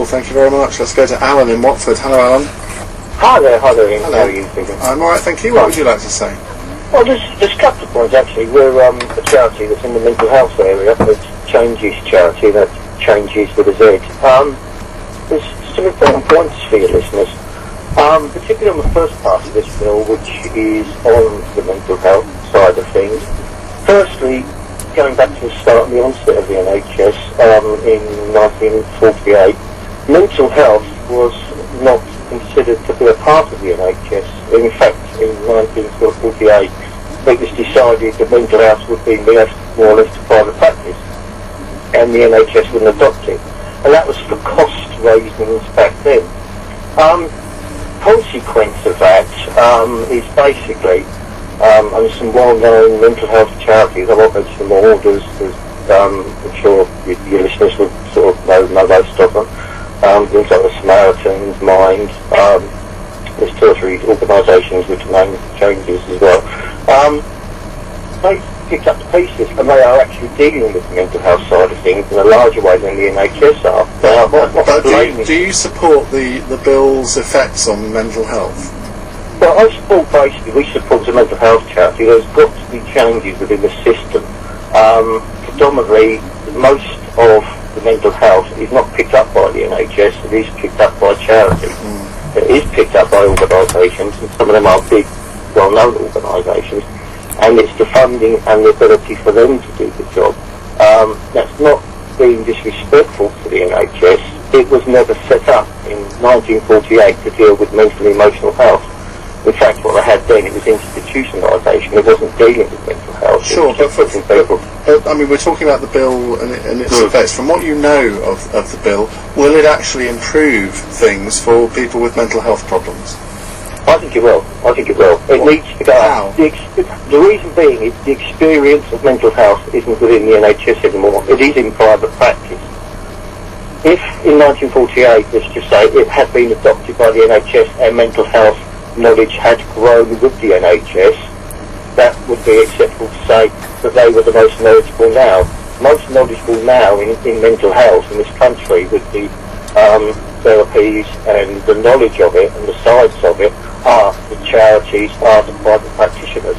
thank you very much. Let's go to Alan in Watford. Hello, Alan. Hi there, Ian. Hello. How are you doing? I'm alright, thank you. What would you like to say? Well, there's a couple of points actually. We're a charity that's in the mental health area. It's Changes Charity, that Changes with a Z. There's some important points for your listeners, particularly on the first part of this bill, which is on the mental health side of things. Firstly, going back to the start and the onset of the NHS in 1948, mental health was not considered to be a part of the NHS. In fact, in 1948, it was decided that mental health would be left more or less to private practice, and the NHS wouldn't adopt it. And that was for cost reasons back then. Consequence of that is basically, and some well-known mental health charities, I won't mention them all, I'm sure your listeners would sort of know most of them. Things like the Samaritans, Mind, there's 2 or 3 organisations which name Changes as well. They picked up the pieces, and they are actually dealing with the mental health side of things in a larger way than the NHS are. But do you support the bill's effects on mental health? Well, we support the mental health charity. There's got to be changes within the system. Predominantly, most of the mental health is not picked up by the NHS, it is picked up by charity. It is picked up by organisations, and some of them are big, well-known organisations, and it's the funding and the ability for them to do the job. That's not being disrespectful to the NHS. It was never set up in 1948 to deal with mental and emotional health. In fact, what they had then, it was institutionalisation. It wasn't dealing with mental health. Sure, but I mean, we're talking about the bill and its effects. From what you know of the bill, will it actually improve things for people with mental health problems? I think it will. It needs to go out. The reason being is the experience of mental health isn't within the NHS anymore. It is in private practice. If in 1948, let's just say, it had been adopted by the NHS and mental health knowledge had grown with the NHS, that would be acceptable to say that they were the most knowledgeable now. Most knowledgeable now in mental health in this country with the therapies and the knowledge of it and the science of it are the charities, are the private practitioners.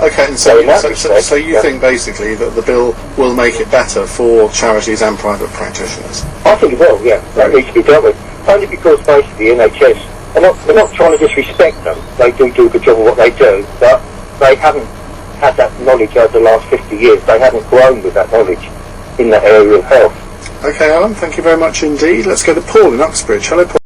Okay, and so you think basically that the bill will make it better for charities and private practitioners? I think it will, yeah. That needs to be dealt with. Only because basically the NHS, we're not trying to disrespect them. They do a good job of what they do, but they haven't had that knowledge over the last 50 years. They haven't grown with that knowledge in that area of health. Okay, Alan, thank you very much indeed. Let's go to Paul in Uxbridge. Hello, Paul.